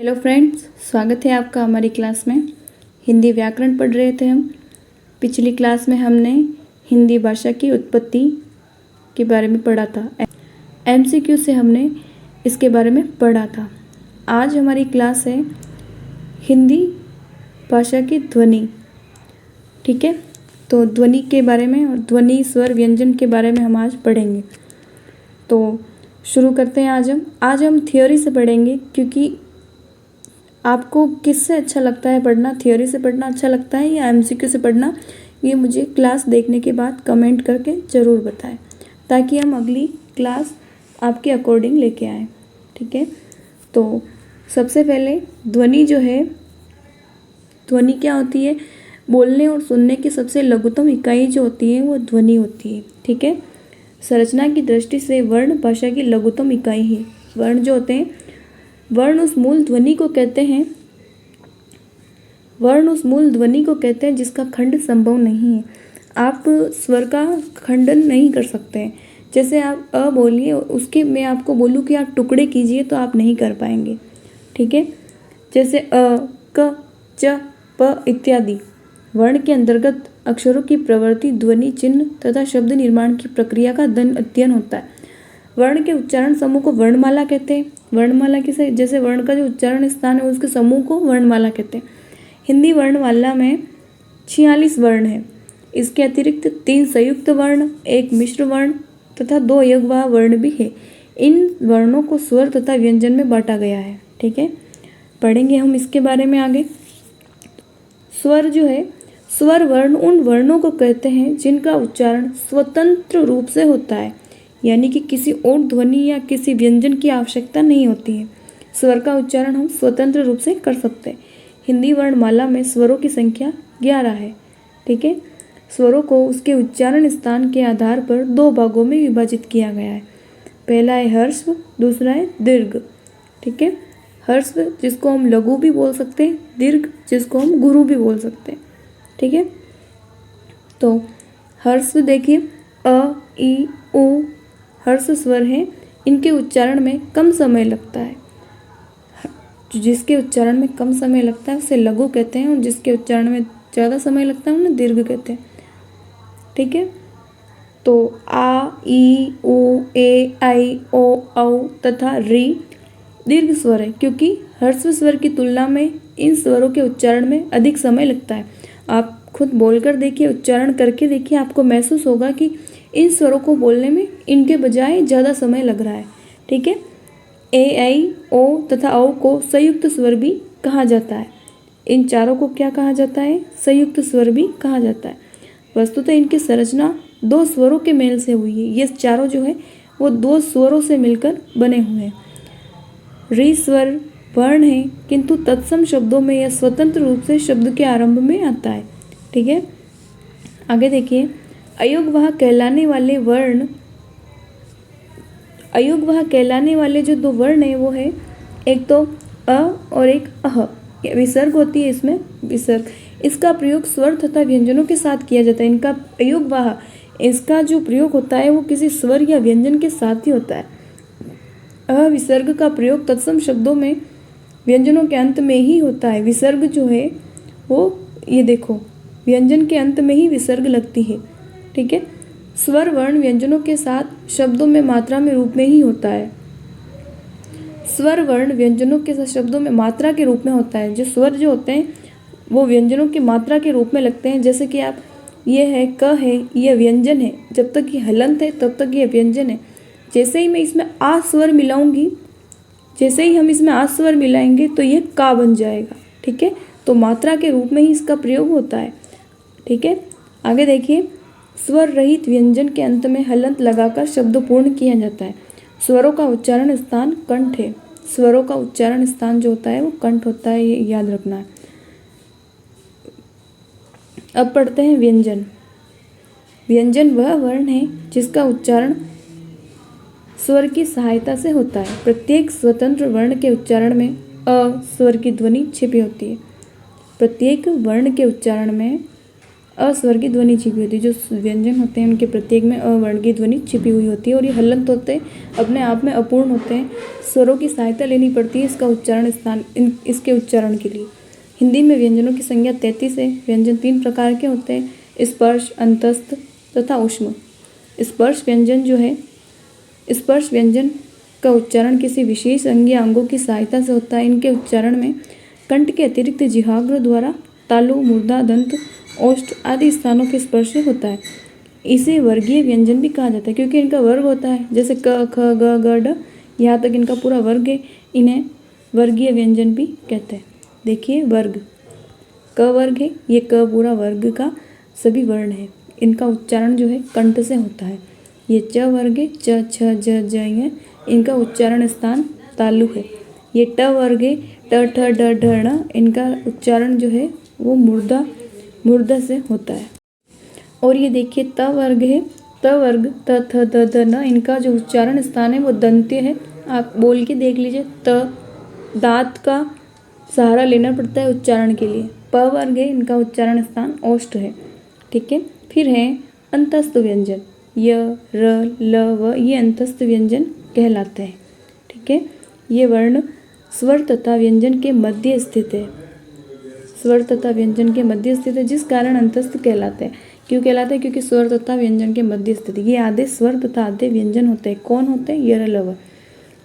Hello friends, स्वागत है आपका हमारी क्लास में। हिंदी व्याकरण पढ़ रहे थे हम। पिछली क्लास में हमने हिंदी भाषा की उत्पत्ति के बारे में पढ़ा था। एमसीक्यू से हमने इसके बारे में पढ़ा था। आज हमारी क्लास है हिंदी भाषा की ध्वनि। ठीक है, तो ध्वनि के बारे में और ध्वनि स्वर व्यंजन के बारे में हम आज पढ़ेंगे। तो शुरू करते हैं। आज हम थियोरी से पढ़ेंगे, क्योंकि आपको किससे अच्छा लगता है पढ़ना, थियोरी से पढ़ना अच्छा लगता है या एमसीक्यू से पढ़ना, ये मुझे क्लास देखने के बाद कमेंट करके ज़रूर बताएं, ताकि हम अगली क्लास आपके अकॉर्डिंग लेके आएँ। ठीक है, तो सबसे पहले ध्वनि जो है, ध्वनि क्या होती है? बोलने और सुनने की सबसे लघुतम इकाई जो होती है वो ध्वनि होती है। ठीक है, संरचना की दृष्टि से वर्ण भाषा की लघुतम इकाई है। वर्ण जो होते हैं, वर्ण उस मूल ध्वनि को कहते हैं, वर्ण उस मूल ध्वनि को कहते हैं जिसका खंड संभव नहीं है। आप स्वर का खंडन नहीं कर सकते हैं। जैसे आप अ बोलिए, उसके मैं आपको बोलूँ कि आप टुकड़े कीजिए तो आप नहीं कर पाएंगे। ठीक है, जैसे अ, क, च, प इत्यादि वर्ण के अंतर्गत अक्षरों की प्रवृत्ति, ध्वनि, चिन्ह तथा शब्द निर्माण की प्रक्रिया का अध्ययन होता है। वर्ण के उच्चारण समूह को वर्णमाला कहते हैं। वर्णमाला किसे, जैसे वर्ण का जो उच्चारण स्थान है उसके समूह को वर्णमाला कहते हैं। हिंदी वर्णमाला में 46 वर्ण है। इसके अतिरिक्त 3 संयुक्त वर्ण, 1 मिश्र वर्ण तथा 2 यगवाह वर्ण भी है। इन वर्णों को स्वर तथा व्यंजन में बांटा गया है। ठीक है, पढ़ेंगे हम इसके बारे में आगे। स्वर जो है, स्वर वर्ण उन वर्णों को कहते हैं जिनका उच्चारण स्वतंत्र रूप से होता है, यानी कि किसी और ध्वनि या किसी व्यंजन की आवश्यकता नहीं होती है। स्वर का उच्चारण हम स्वतंत्र रूप से कर सकते हैं। हिंदी वर्णमाला में स्वरों की संख्या 11 है। ठीक है, स्वरों को उसके उच्चारण स्थान के आधार पर 2 भागों में विभाजित किया गया है। पहला है ह्रस्व, दूसरा है दीर्घ। ठीक है, ह्रस्व जिसको हम लघु भी बोल सकते हैं, दीर्घ जिसको हम गुरु भी बोल सकते हैं। ठीक है, तो ह्रस्व देखिए, अ, ई, उ हर्ष स्वर हैं। इनके उच्चारण में कम समय लगता है। जिसके उच्चारण में कम समय लगता है उसे लघु कहते हैं, और जिसके उच्चारण में ज़्यादा समय लगता है उन्हें दीर्घ कहते हैं। ठीक है, तो आ, ई, उ, ए, आई, ओ, औ तथा री दीर्घ स्वर है, क्योंकि ह्रस्व स्वर की तुलना में इन स्वरों के उच्चारण में अधिक समय लगता है। आप खुद बोलकर देखिए, उच्चारण करके देखिए, आपको महसूस होगा कि इन स्वरों को बोलने में इनके बजाय ज़्यादा समय लग रहा है। ठीक है, ए, आई, ओ तथा औ को संयुक्त स्वर भी कहा जाता है। इन चारों को क्या कहा जाता है? संयुक्त स्वर भी कहा जाता है। वस्तुतः इनकी संरचना 2 स्वरों के मेल से हुई है। ये चारों जो है वो 2 स्वरों से मिलकर बने हुए हैं। री स्वर वर्ण है, किंतु तत्सम शब्दों में यह स्वतंत्र रूप से शब्द के आरंभ में आता है। ठीक है, आगे देखिए, अयोगवाह कहलाने वाले जो 2 वर्ण है वो है, एक तो अ और एक अह। विसर्ग होती है इसमें, विसर्ग। इसका प्रयोग स्वर तथा व्यंजनों के साथ किया जाता है। इनका अयोगवाह, इसका जो प्रयोग होता है वो किसी स्वर या व्यंजन के साथ ही होता है। अह विसर्ग का प्रयोग तत्सम शब्दों में व्यंजनों के अंत में ही होता है। विसर्ग जो है वो, ये देखो, व्यंजन के अंत में ही विसर्ग लगती है। ठीक है, स्वर वर्ण व्यंजनों के साथ शब्दों में मात्रा में रूप में ही होता है। स्वर वर्ण व्यंजनों के साथ शब्दों में मात्रा के रूप में होता है। जो स्वर जो होते हैं वो व्यंजनों की मात्रा के रूप में लगते हैं। जैसे कि आप, ये है क है, यह व्यंजन है, जब तक ये हलंत है तब तक ये व्यंजन है। जैसे ही मैं इसमें आ स्वर मिलाऊंगी, जैसे ही हम इसमें आ स्वर मिलाएंगे तो ये का बन जाएगा। ठीक है, तो मात्रा के रूप में ही इसका प्रयोग होता है। ठीक है, आगे देखिए, स्वर रहित व्यंजन के अंत में हलंत लगाकर शब्द पूर्ण किया जाता है। स्वरों का उच्चारण स्थान कंठ है। स्वरों का उच्चारण स्थान जो होता है वो कंठ होता है, ये याद रखना है। अब पढ़ते हैं व्यंजन। व्यंजन वह वर्ण है जिसका उच्चारण स्वर की सहायता से होता है। प्रत्येक स्वतंत्र वर्ण के उच्चारण में अ स्वर की ध्वनि छिपी होती है। प्रत्येक वर्ण के उच्चारण में अ स्वर की ध्वनि छिपी होती है। जो व्यंजन होते हैं उनके प्रत्येक में अ वर्ण की ध्वनि छिपी हुई होती है और ये हलंत होते हैं, अपने आप में अपूर्ण होते हैं। स्वरों की सहायता लेनी पड़ती है इसका उच्चारण स्थान इसके उच्चारण के लिए। हिंदी में व्यंजनों की संख्या 33 है। व्यंजन 3 प्रकार के होते हैं, स्पर्श, अंतस्थ तथा ऊष्म। स्पर्श व्यंजन का उच्चारण किसी विशेष अंग या अंगों की सहायता से होता है। इनके उच्चारण में कंठ के अतिरिक्त जिह्वाग्र द्वारा तालु, मूर्धा, दंत, ओष्ठ आदि स्थानों के स्पर्श से होता है। इसे वर्गीय व्यंजन भी कहा जाता है क्योंकि इनका वर्ग होता है, जैसे क, ख, ग, ग, ड, यहाँ तक इनका पूरा वर्ग है। इन्हें वर्गीय व्यंजन भी कहते हैं। देखिए वर्ग, क वर्ग है, ये क पूरा वर्ग का सभी वर्ण है। इनका उच्चारण जो है कंठ से होता है। ये च वर्ग है, च, छ, ज, ज है, इनका उच्चारण स्थान तालु है। ये ट वर्ग है, ट, ठ, ड, ढ, ण, इनका उच्चारण जो है वो मूर्धा से होता है। और ये देखिए त वर्ग है, त वर्ग, त, थ, द, ध, न, इनका जो उच्चारण स्थान है वो दंत्य है। आप बोल के देख लीजिए, त, दांत का सहारा लेना पड़ता है उच्चारण के लिए। प वर्ग है, इनका उच्चारण स्थान ओष्ठ है। ठीक है। फिर है अंतस्थ व्यंजन, य, र, ल, व, ये अंतस्थ व्यंजन कहलाते हैं। ठीक है। ये वर्ण स्वर तथा व्यंजन के मध्य स्थित है। स्वर तथा व्यंजन के मध्य स्थित है, जिस कारण अंतस्थ कहलाते हैं। क्यों कहलाते हैं? क्योंकि स्वर तथा व्यंजन के मध्य स्थित है। ये आधे स्वर तथा आधे व्यंजन होते हैं। कौन होते हैं? य, र, ल, व।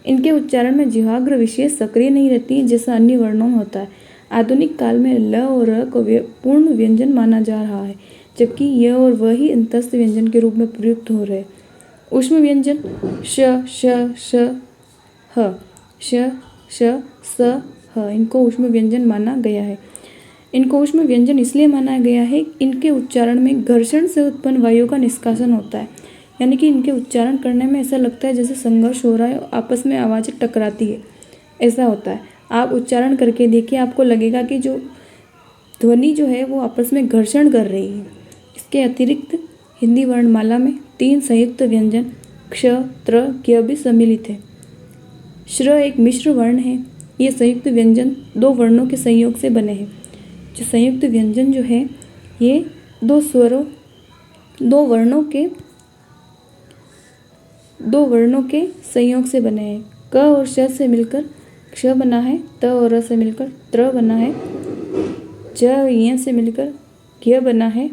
इनके उच्चारण में जिह्वाग्र विशेष सक्रिय नहीं रहती है जैसा अन्य वर्णों में होता है। आधुनिक काल में ल और र को पूर्ण व्यंजन माना जा रहा है, जबकि य और व ही अंतस्थ व्यंजन के रूप में प्रयुक्त हो रहे हैं। ऊष्म व्यंजन श, श, श, ह, श, श, स, ह, इनको ऊष्म व्यंजन माना गया है। इनको ऊष्म व्यंजन इसलिए माना गया है, इनके उच्चारण में घर्षण से उत्पन्न वायु का निष्कासन होता है। यानी कि इनके उच्चारण करने में ऐसा लगता है जैसे संघर्ष हो रहा है, आपस में आवाज़ें टकराती है, ऐसा होता है। आप उच्चारण करके देखिए, आपको लगेगा कि जो ध्वनि जो है वो आपस में घर्षण कर रही है। इसके अतिरिक्त हिंदी वर्णमाला में 3 संयुक्त व्यंजन क्ष, त्र, ज्ञ भी सम्मिलित है। श्र एक मिश्र वर्ण है। ये संयुक्त व्यंजन 2 वर्णों के संयोग से बने हैं। जो संयुक्त व्यंजन जो है ये 2 वर्णों के संयोग से बने हैं। क और श से मिलकर क्ष बना है, त और र से मिलकर त्र बना है, ज और य से मिलकर ज्ञ बना है,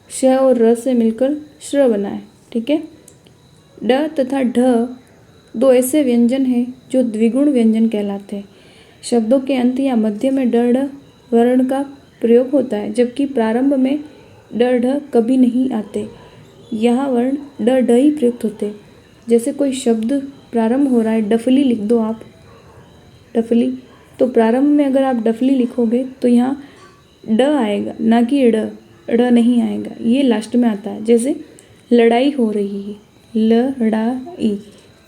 श और र से मिलकर श्र बना है। ठीक है। ड तथा ढ 2 ऐसे व्यंजन हैं जो द्विगुण व्यंजन कहलाते हैं। शब्दों के अंत या मध्य में ड, ढ वर्ण का प्रयोग होता है, जबकि प्रारंभ में ड, ढ कभी नहीं आते। यहाँ वर्ण ड, ढ ही प्रयुक्त होते। जैसे कोई शब्द प्रारंभ हो रहा है, डफली लिख दो आप, डफली, तो प्रारंभ में अगर आप डफली लिखोगे तो यहाँ ड आएगा, ना कि ड नहीं आएगा, ये लास्ट में आता है। जैसे लड़ाई हो रही है, लड़ाई,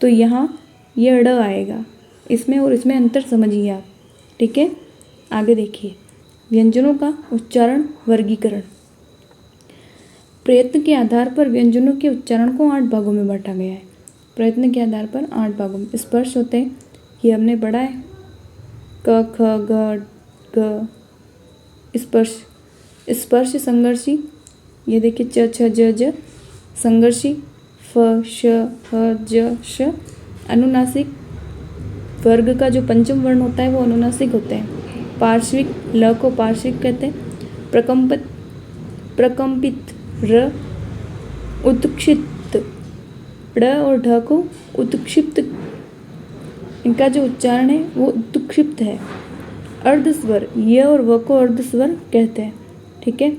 तो यहाँ ये ड आएगा। इसमें और इसमें अंतर समझिए आप। ठीक है। आगे देखिए व्यंजनों का उच्चारण वर्गीकरण। प्रयत्न के आधार पर व्यंजनों के उच्चारण को 8 भागों में बांटा गया है। प्रयत्न के आधार पर 8 भागों में स्पर्श होते हैं, ये हमने पढ़ा है, क, ख, ग, घ। स्पर्श संघर्षी, ये देखिए च, छ, ज, ज। संघर्षी फ, श, ह, ज, श। अनुनासिक वर्ग का जो पंचम वर्ण होता है वो अनुनासिक होते हैं। पार्श्विक, ल को पार्श्विक कहते हैं। प्रकंपित र। उत्क्षिप्त ड़ और ढ को उत्क्षिप्त, इनका जो उच्चारण है वो उत्क्षिप्त है। अर्धस्वर, य और व को अर्धस्वर कहते हैं। ठीक है।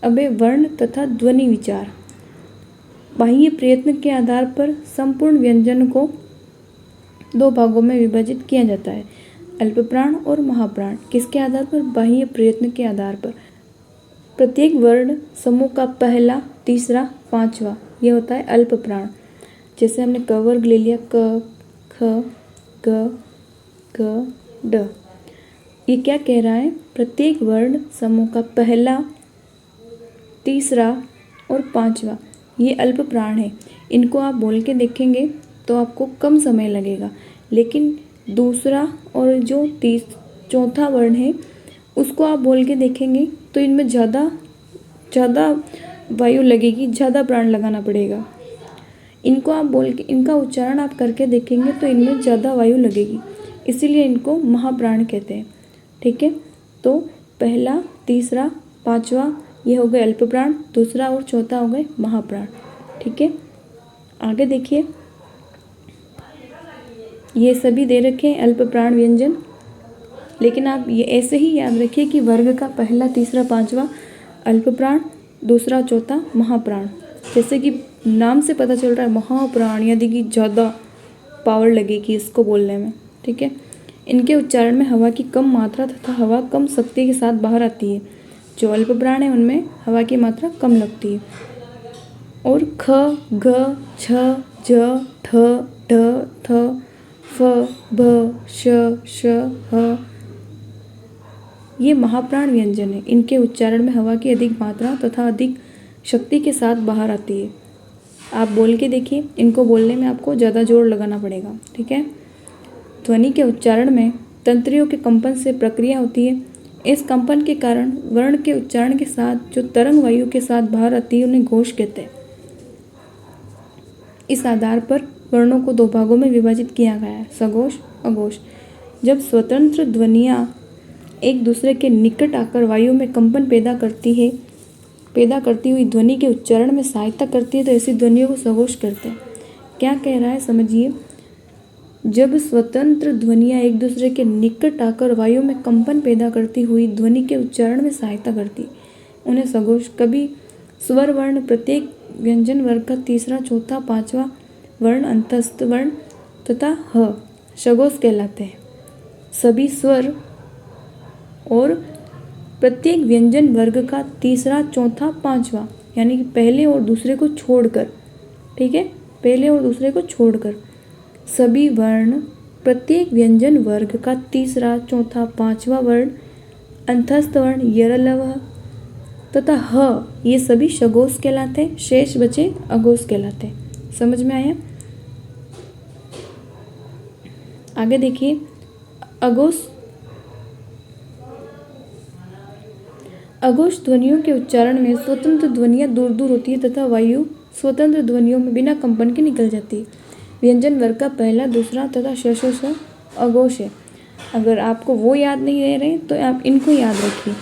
अब वर्ण तथा ध्वनि विचार। बाह्य प्रयत्न के आधार पर संपूर्ण व्यंजन को 2 भागों में विभाजित किया जाता है, अल्पप्राण और महाप्राण। किसके आधार पर? बाह्य प्रयत्न के आधार पर। प्रत्येक वर्ण समूह का पहला, तीसरा, पांचवा ये होता है अल्पप्राण। जैसे हमने क वर्ग ले लिया, क, ख, ग, घ, ड। ये क्या कह रहा है? प्रत्येक वर्ण समूह का पहला, तीसरा और पांचवा ये अल्प प्राण है। इनको आप बोल के देखेंगे तो आपको कम समय लगेगा, लेकिन दूसरा और जो चौथा वर्ण है उसको आप बोल के देखेंगे तो इनमें ज़्यादा ज़्यादा वायु लगेगी, ज़्यादा प्राण लगाना पड़ेगा। इनको आप बोल के इनका उच्चारण आप करके देखेंगे तो इनमें ज़्यादा वायु लगेगी, इसीलिए इनको महाप्राण कहते हैं। ठीक है, तो पहला, तीसरा, पांचवा ये हो गए अल्प प्राण, दूसरा और चौथा हो गए महाप्राण। ठीक है, आगे देखिए, ये सभी दे रखे हैं अल्प प्राण व्यंजन, लेकिन आप ये ऐसे ही याद रखिए कि वर्ग का पहला, तीसरा, पांचवा अल्प प्राण, दूसरा, चौथा महाप्राण। जैसे कि नाम से पता चल रहा है महाप्राण, यानी कि ज़्यादा पावर लगेगी इसको बोलने में। ठीक है, इनके उच्चारण में हवा की कम मात्रा तथा हवा कम शक्ति के साथ बाहर आती है। जो अल्प प्राण है उनमें हवा की मात्रा कम लगती है। और ख, ग, छ, ज, ठ, ढ, थ, फ, भ, श, श, ह ये महाप्राण व्यंजन है। इनके उच्चारण में हवा की अधिक मात्रा तथा अधिक शक्ति के साथ बाहर आती है। आप बोल के देखिए, इनको बोलने में आपको ज़्यादा जोर लगाना पड़ेगा। ठीक है, ध्वनि के उच्चारण में तंत्रियों के कंपन से प्रक्रिया होती है। इस कंपन के कारण वर्ण के उच्चारण के साथ जो तरंग वायु के साथ बाहर आती है उन्हें घोष कहते हैं। इस आधार पर वर्णों को दो भागों में विभाजित किया गया है, सघोष, अघोष। जब स्वतंत्र ध्वनियाँ एक दूसरे के निकट आकर वायु में कंपन पैदा करती हुई ध्वनि के उच्चारण में सहायता करती है तो ऐसी ध्वनियों को सघोष कहते हैं। क्या कह रहा है समझिए, जब स्वतंत्र ध्वनियाँ एक दूसरे के निकट आकर वायु में कंपन पैदा करती हुई ध्वनि के उच्चारण में सहायता करती उन्हें सघोष। कभी स्वर वर्ण प्रत्येक व्यंजन वर्ग का तीसरा, चौथा, पांचवा वर्ण अंतस्थ वर्ण तथा ह सघोष कहलाते हैं। सभी स्वर और प्रत्येक व्यंजन वर्ग का तीसरा, चौथा, पांचवा यानी कि पहले और दूसरे को छोड़कर, ठीक है, पहले और दूसरे को छोड़कर सभी वर्ण प्रत्येक व्यंजन वर्ग का तीसरा, चौथा, पांचवा वर्ण अंतस्थ वर्ण यरलव तथा ह ये सभी सघोष कहलाते हैं। शेष बचे अघोष कहलाते हैं। समझ में आया? आगे देखिए, अघोष ध्वनियों के उच्चारण में स्वतंत्र ध्वनियाँ दूर दूर होती है तथा वायु स्वतंत्र ध्वनियों में बिना कंपन के निकल जाती है। व्यंजन वर्ग का पहला, दूसरा तथा शेष अघोष है। अगर आपको वो याद नहीं रह रहे तो आप इनको याद रखिए।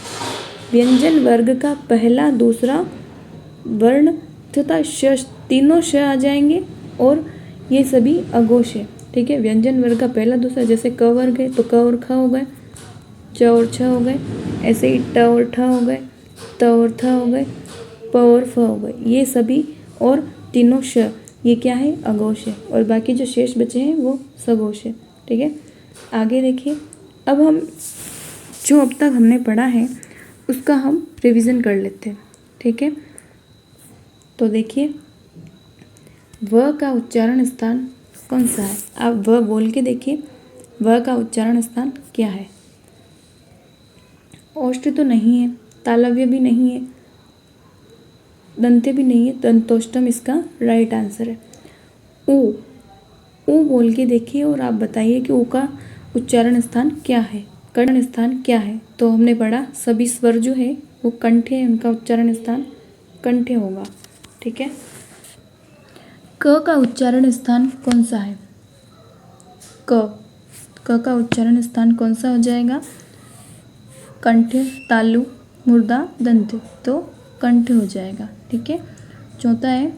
व्यंजन वर्ग का पहला, दूसरा वर्ण तथा श तीनों श आ जाएंगे और ये सभी अघोष है। ठीक है, व्यंजन वर्ग का पहला, दूसरा, जैसे क वर्ग है तो क और ख हो गए, च और छ हो गए, ऐसे ही ट और ठ हो गए, त और थ हो गए, प और फ हो गए, ये सभी और तीनों श ये क्या है? अघोष है। और बाकी जो शेष बचे हैं वो सघोष है। ठीक है, आगे देखिए, अब हम जो अब तक हमने पढ़ा है उसका हम रिवीजन कर लेते हैं। ठीक है, तो देखिए, व का उच्चारण स्थान कौन सा है? आप व बोल के देखिए, व का उच्चारण स्थान क्या है? ओष्ठ तो नहीं है, तालव्य भी नहीं है, दंत्य भी नहीं है, दंतोष्टम इसका राइट आंसर है। ऊ, ऊ बोल के देखिए और आप बताइए कि ऊ का उच्चारण स्थान क्या है, कर्ण स्थान क्या है? तो हमने पढ़ा सभी स्वर जो है वो कंठ है, उनका उच्चारण स्थान कंठ होगा। ठीक है, क का उच्चारण स्थान कौन सा है? क का उच्चारण स्थान कौन सा हो जाएगा? कंठ, तालु, मुर्दा, दंत, तो कंठ हो जाएगा। ठीक है, चौथा है,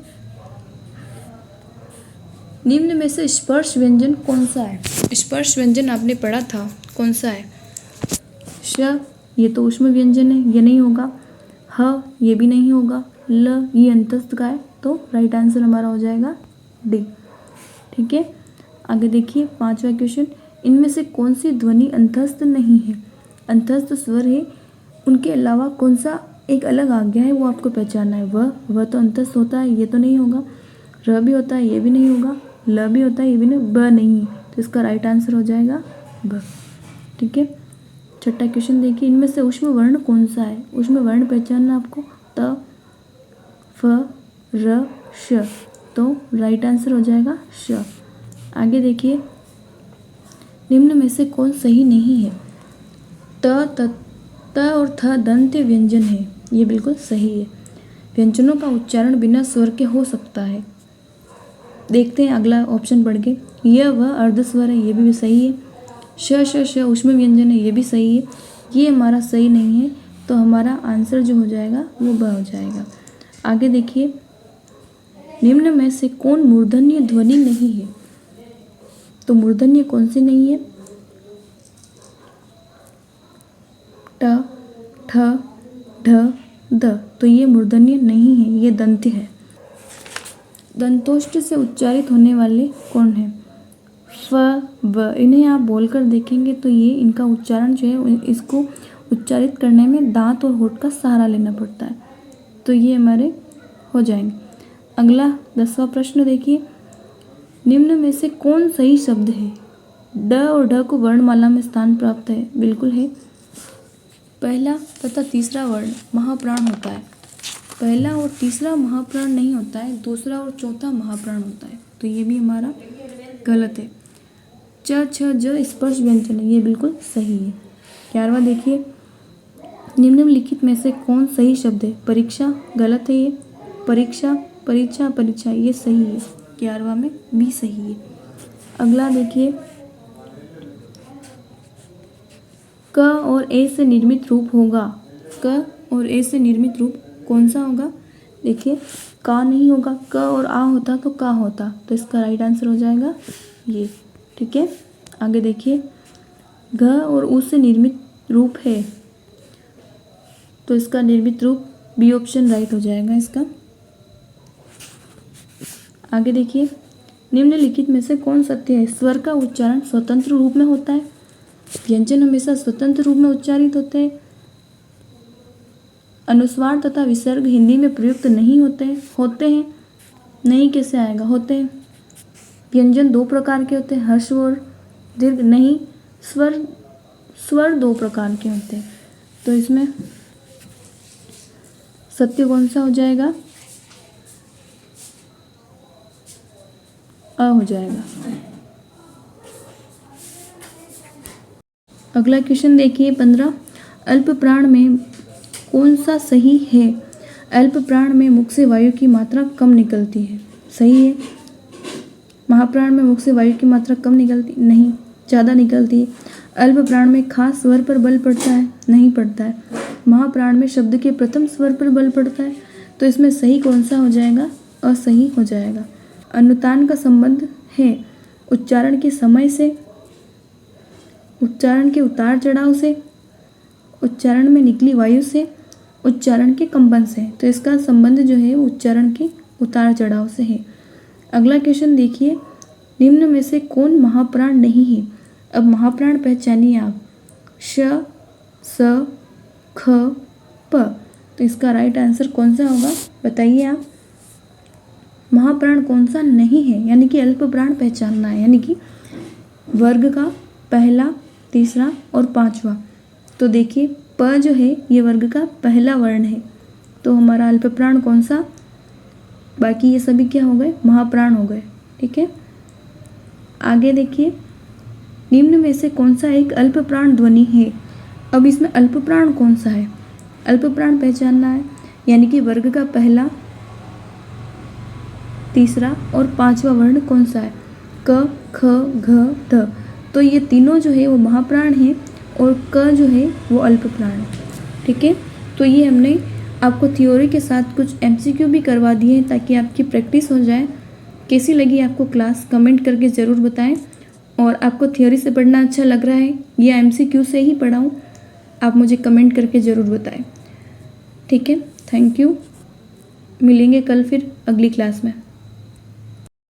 निम्न में से स्पर्श व्यंजन कौन सा है? स्पर्श व्यंजन आपने पढ़ा था, कौन सा है? श, ये तो ऊष्म व्यंजन है, ये नहीं होगा। ह, ये भी नहीं होगा। ल, ये अंतस्थ का है, तो राइट आंसर हमारा हो जाएगा डी। ठीक है, आगे देखिए, पांचवा क्वेश्चन, इनमें से कौन सी ध्वनि अंतस्थ नहीं है? अंतस्थ स्वर है, उनके अलावा कौन सा एक अलग आ गया है वो आपको पहचानना है। वह तो अंतस्थ होता है, ये तो नहीं होगा। र भी होता है, ये भी नहीं होगा। ल भी होता है, ये भी नहीं, ब नहीं है, तो इसका राइट आंसर हो जाएगा ब। ठीक है, छठा क्वेश्चन देखिए, इनमें से ऊष्म वर्ण कौन सा है? ऊष्म वर्ण पहचानना आपको, त, फ, र, श, तो राइट आंसर हो जाएगा श। आगे देखिए, निम्न में से कौन सही नहीं है? त और थ दंत्य व्यंजन है, ये बिल्कुल सही है। व्यंजनों का उच्चारण बिना स्वर के हो सकता है? देखते हैं अगला ऑप्शन पढ़ के। यह वह अर्धस्वर है, ये भी सही है। श ऊष्म व्यंजन है, ये भी सही है। ये हमारा सही नहीं है, तो हमारा आंसर जो हो जाएगा वो ब हो जाएगा। आगे देखिए, निम्न में से कौन मूर्धन्य ध्वनि नहीं है? तो मूर्धन्य कौन सी नहीं है? ट, ठ, ढ, द। तो ये मूर्धन्य नहीं है, ये दंत्य है। दंतोष्ठ से उच्चारित होने वाले कौन है? स्व, व। इन्हें आप बोलकर देखेंगे तो ये इनका उच्चारण जो है, इसको उच्चारित करने में दांत और होंठ का सहारा लेना पड़ता है। तो ये हमारे हो जाएंगे। अगला 10वां प्रश्न देखिए, निम्न में से कौन सही शब्द है? ड और ढ को वर्णमाला में स्थान प्राप्त है, बिल्कुल है। पहला तथा तीसरा वर्ण महाप्राण होता है। पहला और तीसरा महाप्राण नहीं होता है, दूसरा और चौथा महाप्राण होता है। तो ये भी हमारा गलत है। च, छ, ज स्पर्श व्यंजन है, ये बिल्कुल सही है। 11वां देखिए, निम्नलिखित में से कौन सही शब्द है? परीक्षा गलत है, ये परीक्षा, परीक्षा, परीक्षा ये सही है। 11वां में भी सही है। अगला देखिए, क और ए से निर्मित रूप होगा। क और ए से निर्मित रूप कौन सा होगा? देखिए, का नहीं होगा, क और आ होता तो का होता, तो इसका राइट आंसर हो जाएगा ये। ठीक है, आगे देखिए, घ और उ से निर्मित रूप है, तो इसका निर्मित रूप बी ऑप्शन राइट हो जाएगा इसका। आगे देखिए, निम्नलिखित में से कौन सत्य है? स्वर का उच्चारण स्वतंत्र रूप में होता है। व्यंजन हमेशा स्वतंत्र रूप में उच्चारित होते हैं। अनुस्वार तथा विसर्ग हिंदी में प्रयुक्त नहीं होते हैं। नहीं कैसे आएगा? होते हैं। व्यंजन 2 प्रकार के होते हैं, हर्ष और दीर्घ। नहीं, स्वर 2 प्रकार के होते हैं। तो इसमें सत्य कौन सा हो जाएगा? अ हो जाएगा। अगला क्वेश्चन देखिए 15, अल्प प्राण में कौन सा सही है? अल्प प्राण में मुख से वायु की मात्रा कम निकलती है, सही है। महाप्राण में मुख से वायु की मात्रा कम निकलती नहीं, ज़्यादा निकलती है। अल्प प्राण में खास स्वर पर बल पड़ता है, नहीं पड़ता है। महाप्राण में शब्द के प्रथम स्वर पर बल पड़ता है। तो इसमें सही कौन सा हो जाएगा? असही हो जाएगा। अनुतान का संबंध है उच्चारण के समय से, उच्चारण के उतार चढ़ाव से, उच्चारण में निकली वायु से, उच्चारण के कंपन से। तो इसका संबंध जो है उच्चारण के उतार चढ़ाव से है। अगला क्वेश्चन देखिए, निम्न में से कौन महाप्राण नहीं है? अब महाप्राण पहचानिए आप, श, स, ख, प। तो इसका राइट आंसर कौन सा होगा बताइए आप। महाप्राण कौन सा नहीं है, यानी कि अल्प प्राण पहचानना है, यानी कि वर्ग का पहला, तीसरा और 5वां। तो देखिए, प जो है ये वर्ग का पहला वर्ण है, तो हमारा अल्प प्राण कौन सा? बाकी ये सभी क्या हो गए? महाप्राण हो गए। ठीक है, आगे देखिए, निम्न में से कौन सा एक अल्प प्राण ध्वनि है? अब इसमें अल्प प्राण कौन सा है? अल्प प्राण पहचानना है, यानी कि वर्ग का पहला, तीसरा और 5वां वर्ण कौन सा है? क, ख, घ, ध। तो ये तीनों जो है वो महाप्राण है और क जो है वो अल्प प्राण है। ठीक है, तो ये हमने आपको थ्योरी के साथ कुछ MCQ भी करवा दिए हैं ताकि आपकी प्रैक्टिस हो जाए। कैसी लगी आपको क्लास कमेंट करके ज़रूर बताएं। और आपको थ्योरी से पढ़ना अच्छा लग रहा है या MCQ से ही पढ़ाऊँ, आप मुझे कमेंट करके ज़रूर बताएं। ठीक है, थैंक यू। मिलेंगे कल फिर अगली क्लास में।